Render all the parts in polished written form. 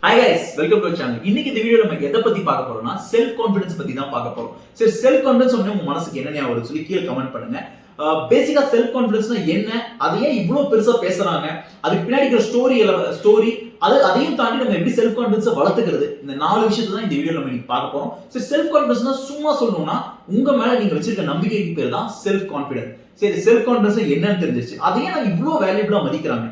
Hi guys, welcome to channel. இன்னைக்கு இந்த video நம்ம எதை பத்தி பார்க்க போறோம்னா செல்ஃப் கான்ஃபிடன்ஸ் பத்தி தான் பார்க்க போறோம். சரி, செல்ஃப் கான்ஃபிடன்ஸ் உங்க மனசுக்கு என்ன ஞாபகம் வருது சொல்லி கீழே கமெண்ட் பண்ணுங்க. பேசிக்கா செல்ஃப் கான்ஃபிடன்ஸ்னா என்ன, அதை ஏன் இவ்வளவு பெருசா பேசுறாங்க, அதுக்கு பின்னாடி இருக்கிற ஸ்டோரி அதையும் தாண்டி நம்ம எப்படி செல்ஃப் கான்ஃபிடன்ஸை வளர்த்துக்கிறது, இந்த 4 விஷயத்தை தான் இந்த வீடியோ நம்ம இன்னைக்கு பார்க்க போறோம். சரி, செல்ஃப் கான்ஃபிடன்ஸ்னா சும்மா சொல்லணும்னா உங்க மேல நீங்க வச்சிருக்க நம்பிக்கைக்கு பேர் தான் செல்ஃப் கான்ஃபிடன்ஸ். சரி, செல்ஃப் கான்ஃபிடன்ஸ் என்னன்னு தெரிஞ்சிருச்சு, அதையே நான் இவ்வளவு வேல்யூபிளா மதிக்கிறாங்க.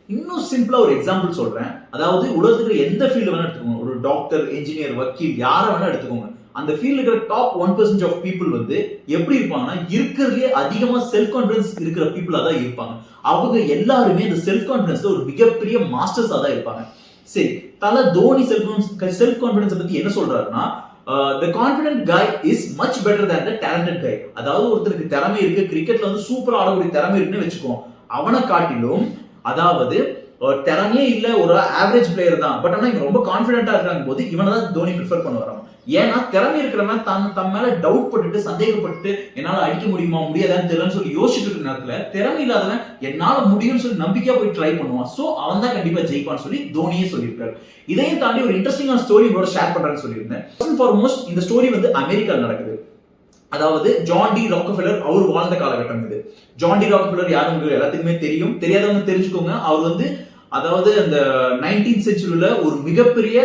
இன்னும் சிம்பிளா ஒரு எக்ஸாம்பிள் சொல்றேன். அதாவது உலகத்துக்கு எந்த ஃபீல்டு வேணா எடுத்துக்கோங்க, ஒரு டாக்டர், இன்ஜினியர், வக்கீல், யாரை வேணா எடுத்துக்கோங்க. அந்த ஃபீல்டு இருக்கிற டாப் 1% ஆஃப் பீப்புள் வந்து எப்படி இருப்பாங்கன்னா, இருக்கிறதுலே அதிகமா செல்ஃப் கான்ஃபிடன்ஸ் இருக்கிற பீப்புளா தான் இருப்பாங்க. அவங்க எல்லாருமே இந்த செல்ஃப் கான்ஃபிடன்ஸ்ல ஒரு மிகப்பெரிய மாஸ்டர்ஸா தான் இருப்பாங்க. சரி, தல தோனி செல்ஃப் கான்ஃபிடன்ஸ் பத்தி என்ன சொல்றாருன்னா, the confident guy is much better than the talented guy. அதாவது ஒருத்தருக்கு திறமை இருக்கு, கிரிக்கெட்ல வந்து சூப்பரா ஆடக்கூடிய திறமை இருக்குன்னு வச்சுக்கோ, அவனை காட்டிலும் அதாவது திறமையே இல்ல, ஒரு ஆவரேஜ் பிளேயர் தான், பட் ஆனா இவங்க ரொம்ப கான்பிடென்ட்டா இருக்காங்க போது இவனை தான் தோனி ப்ரிஃபர் பண்ணுவாராம். ஏன்னா திறமை இருக்கிறவன் தன் மேல டவுட் பட்டுட்டு சந்தேகப்பட்டு என்னால அடிக்க முடியுமா முடியாதான்னு தெரியலன்னு சொல்லி யோசிச்சுட்டு இருக்கிற நேரத்துல திறமை இல்லாதவன் என்னால முடியும்னு சொல்லி நம்பிக்கையா போய் ட்ரை பண்ணுவான். சோ அவன் தான் கண்டிப்பா ஜெயிப்பான்னு சொல்லி தோனியே சொல்லியிருக்காரு. இதையும் தாண்டி ஒரு இன்ட்ரெஸ்டிங்கான ஸ்டோரி கூட ஷேர் பண்றேன்னு சொல்லியிருந்தேன். ஃபர்ஸ்ட் அண்ட் ஃபார்மோஸ்ட் இந்த ஸ்டோரி வந்து அமெரிக்கால நடக்குது. அதாவது ஜான் டி ராக்கஃபெல்லர் அவர் வாழ்ந்த காலகட்டம் இது. ஜான் டி ராக்கஃபெல்லர் யாருங்க எல்லாத்துக்குமே தெரியும், தெரியாதவங்க தெரிஞ்சுக்கோங்க. அவர் வந்து அதாவது அந்த 19th செஞ்சுரியில ஒரு மிகப்பெரிய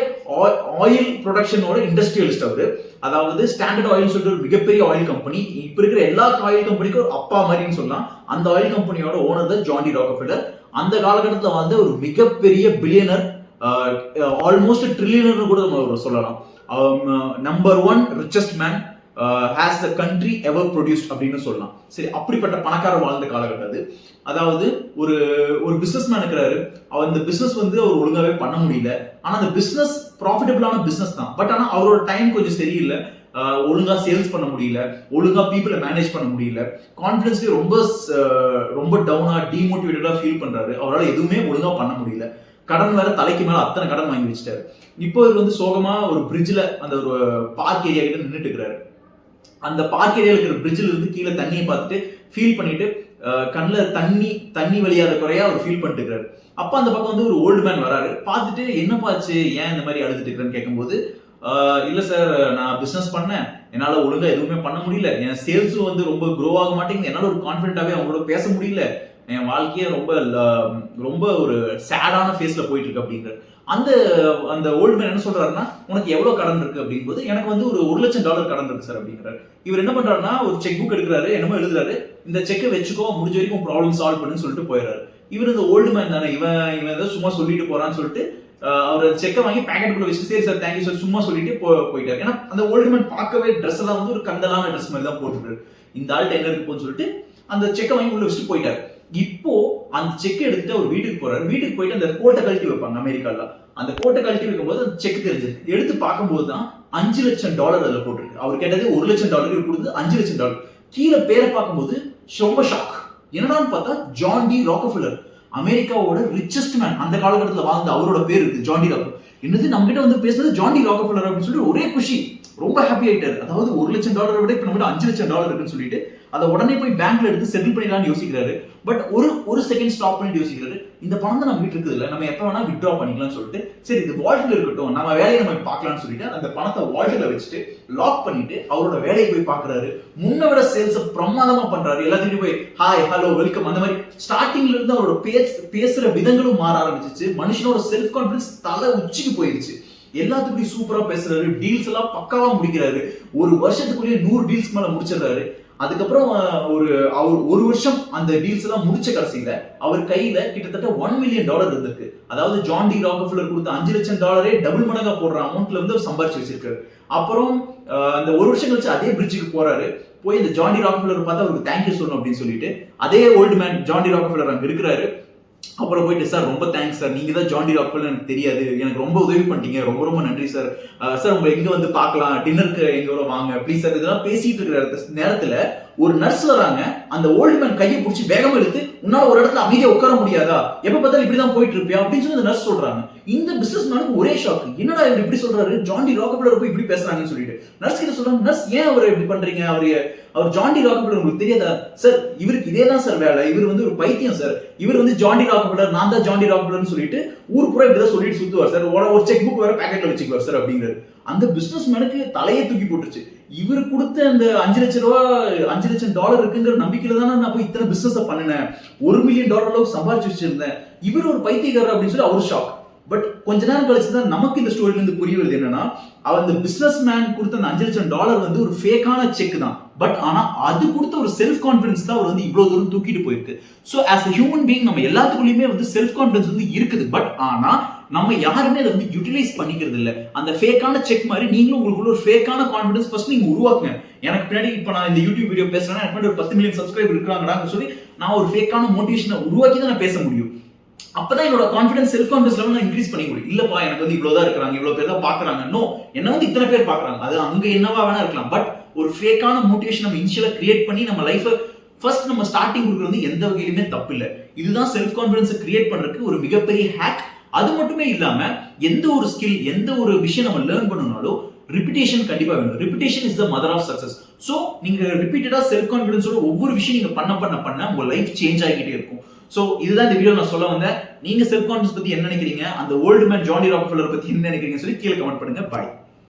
ஆயில் ப்ரொடக்ஷனோட இண்டஸ்ட்ரியலிஸ்ட் அவரு. அதாவது ஸ்டாண்டர்ட் ஆயில் சொல்லிட்டு ஒரு மிகப்பெரிய ஆயில் கம்பெனி, இப்ப இருக்கிற எல்லா ஆயில் கம்பெனிக்கும் ஒரு அப்பா மாதிரின்னு சொல்லலாம். அந்த ஆயில் கம்பெனியோட ஓனர் தான் ஜான் டி ராக்கஃபெல்லர். அந்த காலகட்டத்தில் வந்து ஒரு மிகப்பெரிய பில்லியனர், ஆல்மோஸ்ட் ட்ரில்லியனர் கூட நம்ம சொல்லலாம். Number 1 richest man has the country ever produced அப்படின்னு சொல்லலாம். சரி, அப்படிப்பட்ட பணக்காரர் வாழ்ந்த காலகட்டம் அது. அதாவது ஒரு பிசினஸ் மேன் இருக்கிறாரு. அவர் இந்த பிசினஸ் வந்து அவர் ஒழுங்காவே பண்ண முடியல. ஆனா அந்த பிசினஸ் ப்ராஃபிட்டபிளான பிசினஸ் தான், பட் ஆனா அவரோட டைம் கொஞ்சம் சரியில்லை. ஒழுங்கா சேல்ஸ் பண்ண முடியல, ஒழுங்கா பீப்புளை மேனேஜ் பண்ண முடியல, கான்ஃபிடன்ஸ்லயே ரொம்ப டவுனா டிமோட்டிவேட்டடா ஃபீல் பண்றாரு. அவரால் எதுவுமே ஒழுங்கா பண்ண முடியல. கடன் வேற தலைக்கு மேல அத்தனை கடன் வாங்கி வச்சுட்டாரு. இப்போ இவர் வந்து சோகமா ஒரு பிரிட்ஜ்ல அந்த ஒரு பார்க் ஏரியா கிட்ட நின்றுட்டு இருக்கிறாரு. அந்த பார்க் ஏரியால இருக்கிற பிரிட்ஜில் இருந்து கீழே தண்ணியை பார்த்துட்டு ஃபீல் பண்ணிட்டு கண்ணில் தண்ணி வழியாத குறையா அவர் ஃபீல் பண்ணிட்டு இருக்காரு. அப்ப அந்த பக்கம் வந்து ஒரு ஓல்டு மேன் வராரு. பார்த்துட்டு என்னப்பாச்சு, ஏன் இந்த மாதிரி அழுதுட்டு இருக்கிறேன்னு கேட்கும்போது, இல்ல சார், நான் பிசினஸ் பண்ணேன், என்னால ஒழுங்கா எதுவுமே பண்ண முடியல, என் சேல்ஸும் வந்து ரொம்ப க்ரோ ஆக மாட்டேங்குது, என்னால ஒரு கான்ஃபிடென்ட்டாவே அவங்களோட பேச முடியல, என் வாழ்க்கையே ரொம்ப ஒரு சேடான ஃபேஸ்ல போயிட்டு இருக்கு அப்படிங்கிற. அந்த ஓல்டு மேன் என்ன சொல்றாருன்னா, உனக்கு எவ்வளவு கடன் இருக்கு அப்படிங்கும்போது, எனக்கு வந்து ஒரு $1 லட்சம் கடன் இருக்கு சார் அப்படிங்கிறாரு. இவர் என்ன பண்றாருன்னா, ஒரு செக் புக் எடுக்கிறாரு, என்னமோ எழுதுறாரு, இந்த செக்கை வச்சுக்கோ, முடிஞ்ச வரைக்கும் ப்ராப்ளம் சால்வ் பண்ணுன்னு சொல்லிட்டு போயிடுறாரு. இவர் இந்த ஓல்டு மேன் தானே, இவன் ஏதோ சும்மா சொல்லிட்டு போறான்னு சொல்லிட்டு அவர் செக்கை வாங்கி பேக்கெட்டுக்குள்ள வச்சு, சரி சார் தேங்க்யூ சார் சும்மா சொல்லிட்டு போயிட்டாரு. ஏன்னா அந்த ஓல்டு மேன் பார்க்கவே ட்ரெஸ் எல்லாம் வந்து ஒரு கந்தலான ட்ரெஸ் மாதிரி தான் போட்டுருக்காரு. இந்த ஆள்கிட்ட என்ன இருக்கு போன்னு சொல்லிட்டு அந்த செக்கை வாங்கி உள்ள வச்சுட்டு போயிட்டாரு. இப்போ அந்த செக் எடுத்துட்டு அவர் வீட்டுக்கு போறாரு. வீட்டுக்கு போயிட்டு அந்த கோட்டை கழட்டி வைப்பாங்க அமெரிக்கால. அந்த கோட்டை கழட்டி வைக்கும்போது அந்த செக் தெரிஞ்சிருக்கு. எடுத்து பார்க்கும்போது தான் $5 லட்சம் அதுல போட்டிருக்கு. அவர் கேட்டது $1 லட்சம், கொடுத்தது $5 லட்சம். கீழே பேரை பார்க்கும்போது ரொம்ப ஷாக். என்னடான்னு பார்த்தா ஜான் டி ராக்கஃபெல்லர், அமெரிக்காவோட ரிச்சஸ்ட் மேன். அந்த காலகட்டத்தில் வாழ்ந்த அவரோட பேர் இருக்கு ஜான் டி ராக்கஃபெல்லர். என்னது நம்ம கிட்ட வந்து பேசுறது ஜான் டி ராக்கஃபெல்லர் அப்படின்னு சொல்லி ஒரே குஷி, ரொம்ப ஹாப்பி ஆயிட்டாரு. அதாவது $1 லட்சம் விட இப்ப நம்ம $5 லட்சம் இருக்குன்னு சொல்லிட்டு அதை உடனே போய் பேங்க்ல எடுத்து செட்டில் பண்ணிடலாம்னு யோசிக்கிறாரு. பட் ஒரு செகண்ட் ஸ்டாப் பண்ணிட்டு யோசிக்கிறாரு, இந்த பணம் தான் நம்ம வீட்டு இருக்குது இல்ல, நம்ம எப்ப வேணா வித்ட்ரா பண்ணிக்கலாம்னு சொல்லிட்டு, சரி இது வால்ட்ல இருக்கட்டும், நம்ம வேலையை நம்ம பார்க்கலாம்னு சொல்லிட்டு அந்த பணத்தை வால்ட்ல வச்சுட்டு லாக் பண்ணிட்டு அவரோட வேலையை போய் பாக்குறாரு. முன்ன விட சேல்ஸ் பிரமாதமா பண்றாரு. எல்லாத்தையும் போய் ஹாய் ஹலோ வெல்கம் அந்த மாதிரி ஸ்டார்டிங்ல இருந்து அவரோட பேசுற விதங்களும் மாற ஆரம்பிச்சிச்சு. மனுஷனோட செல்ஃப் கான்பிடன்ஸ் தலை உச்சிக்கு போயிருச்சு. எல்லாத்துக்கும் சூப்பரா பேசுறாரு, டீல்ஸ் எல்லாம் பக்காவா முடிக்கிறாரு. ஒரு வருஷத்துக்குள்ளேயே 100 டீல்ஸ் மேல முடிச்சிடறாரு. அதுக்கப்புறம் ஒரு வருஷம் அந்த டீல்ஸ் எல்லாம் முடிச்ச கடைசியில அவர் கையில கிட்டத்தட்ட $1 மில்லியன் இருந்திருக்கு. அதாவது ஜான் டி ராக்கஃபெல்லர் கொடுத்த $5 லட்சம் டபுள் மடங்கா போடுற அமௌண்ட்ல வந்து அவர் சம்பாரிச்சு வச்சிருக்காரு. அப்புறம் அந்த ஒரு வருஷம் கழிச்சு அதே பிரிட்ஜுக்கு போறாரு. போய் இந்த ஜான் டி ராக்கஃபெல்லர் பார்த்து அவருக்கு தேங்க்யூ சொல்லணும் அப்படின்னு சொல்லிட்டு அதே old man John D Rockefeller அங்க இருக்கிறாரு. அப்புறம் போயிட்டு, சார் ரொம்ப தேங்க்ஸ் சார், நீங்க தான் ஜான் டி ராக்கஃபெல்லர், எனக்கு தெரியாது, எனக்கு ரொம்ப உதவி பண்ணிட்டீங்க, ரொம்ப ரொம்ப நன்றி சார். சார் உங்களை எங்க வந்து பார்க்கலாம், டின்னருக்கு எங்க வாங்க ப்ளீஸ் சார். இதெல்லாம் பேசிட்டு இருக்கிற நேரத்துல ஒரு நர்ஸ் வராங்க. அந்த ஓல்டு மேன் கையை பிடிச்சி வேகமா எடுத்து உன்னால ஒரு இடத்துல அமைதியா உட்கார முடியாதா, எப்ப பார்த்தாலும் இப்படிதான் போயிட்டு இருப்பியா அப்படின்னு சொல்லி நர்ஸ் சொல்றாங்க. இந்த பிசினஸ் மேனுக்கு ஒரே ஷாக், என்னடா இவர் இப்படி சொல்றாரு, ஜான் டி ராக்கஃபெல்லர் போய் இப்படி பேசுறாங்கன்னு சொல்லிட்டு நர்ஸ் கிட்ட சொல்றாங்க, நர்ஸ் ஏன் அவர் இப்படி பண்றீங்க, அவர் ஜான் டி ராக்கஃபெல்லர் உங்களுக்கு தெரியாதா சார், இவருக்கு இதே தான் சார் வேலை, இவர் வந்து ஒரு பைத்தியம் சார், இவர் வந்து ஜான் டி ராக்கஃபெல்லர், நான் தான் ஜான் டி ராக்கஃபெல்லர்னு சொல்லிட்டு ஊர் பூரா இப்படிதான் சொல்லிட்டு சுத்துவார் சார், ஒரு செக் புக் வேற பாக்கெட்ல வச்சுக்குவார் சார் அப்படிங்கிறாரு. அந்த பிசினஸ் மேனுக்கு தலையை தூக்கி போட்டுருச்சு. இவர் கொடுத்த அந்த $5 லட்சம் இருக்குங்கிற நம்பிக்கையில தானே நான் போய் இத்தனை பிசினஸ் பண்ணினேன், $1 மில்லியன் அளவுக்கு சம்பாதிச்சு வச்சிருந்தேன், இவர் ஒரு பைத்தியக்காரர் அப்படின்னு சொல்லி அவர் ஷாக். பட் கொஞ்ச நேரம் கழிச்சு தான் நமக்கு இந்த ஸ்டோரியில இருந்து புரிய வருது என்னன்னா, அந்த பிசினஸ் மேன் கொடுத்த அந்த $5 லட்சம் வந்து ஒரு ஃபேக்கான செக் தான். பட் ஆனா அது கொடுத்த ஒரு செல்ஃப் கான்பிடன்ஸ் தான் அவர் வந்து இவ்வளவு தூரம் தூக்கிட்டு போயிருக்கு. So as a human being நம்ம எல்லாத்துக்குள்ளயுமே வந்து செல்ஃப் கான்பிடன்ஸ் வந்து இருக்குது. பட் ஆனா நம்ம யாருமே அதை வந்து யூட்டிலைஸ் பண்ணிக்கிறது இல்ல. அந்த ஃபேக்கான செக் மாதிரி நீங்களும் உங்களுக்குள்ள ஒரு ஃபேக்கான கான்பிடன்ஸ் ஃபர்ஸ்ட் நீங்க உருவாக்குங்க. எனக்கு பின்னாடி இப்ப நான் இந்த யூடியூப் வீடியோ பேசுறேன்னா எனக்கு ஒரு 10 மில்லியன் சப்ஸ்கிரைபர் இருக்காங்கன்னு சொல்லி நான் ஒரு ஃபேக்கான மோட்டிவேஷனை உருவாக்கி தான் நான் பேச முடியும். அப்பதான் என்னோட கான்ஃபிடன்ஸ் செல்ஃப் கான்ஃபிடன்ஸ் லெவல் நான் இன்க்ரீஸ் பண்ணி முடியும். இல்லப்பா எனக்கு வந்து இவ்வளவுதான் இருக்காங்க, இவ்வளவு பேர் தான் பாக்குறாங்க, நோ என்ன வந்து இத்தனை பேர் பாக்குறாங்க, அது அங்க என்னவா வேணா இருக்கலாம். பட் ஒரு ஃபேக்கான மோட்டிவேஷன் நம்ம இனிஷியலா கிரியேட் பண்ணி நம்ம லைஃப் ஃபர்ஸ்ட் நம்ம ஸ்டார்டிங் கொடுக்குறது வந்து எந்த வகையிலுமே தப்பு இல்லை. இதுதான் செல்ஃப் கான்ஃபிடன்ஸ் கிரியேட் பண்றதுக்கு ஒரு மிகப்பெரிய ஹேக். அது மட்டுமே இல்லாம எந்த ஒரு ஸ்கில், எந்த ஒரு விஷயம் நம்ம லேர்ன் பண்ணணும்னாலும் ரிப்பிட்டேஷன் கண்டிப்பா வேணும். Repetition is the mother of success. So நீங்க ரிப்பீட்டடா செல்ஃப் கான்ஃபிடன்ஸோட ஒவ்வொரு விஷயம் நீங்க பண்ண உங்க லைஃப் சேஞ்ச் ஆகிட்டே இருக்கும். சோ இதுதான் இந்த வீடியோ நான் சொல்ல வந்தேன். நீங்க செல்ஃப் கான்ஃபிடன்ஸ் பத்தி என்ன நினைக்கிறீங்க, அந்த old man John D Rockefeller பத்தி என்ன நினைக்கிறீங்கன்னு சொல்லி கீழே கமெண்ட் பண்ணுங்க. பாய்.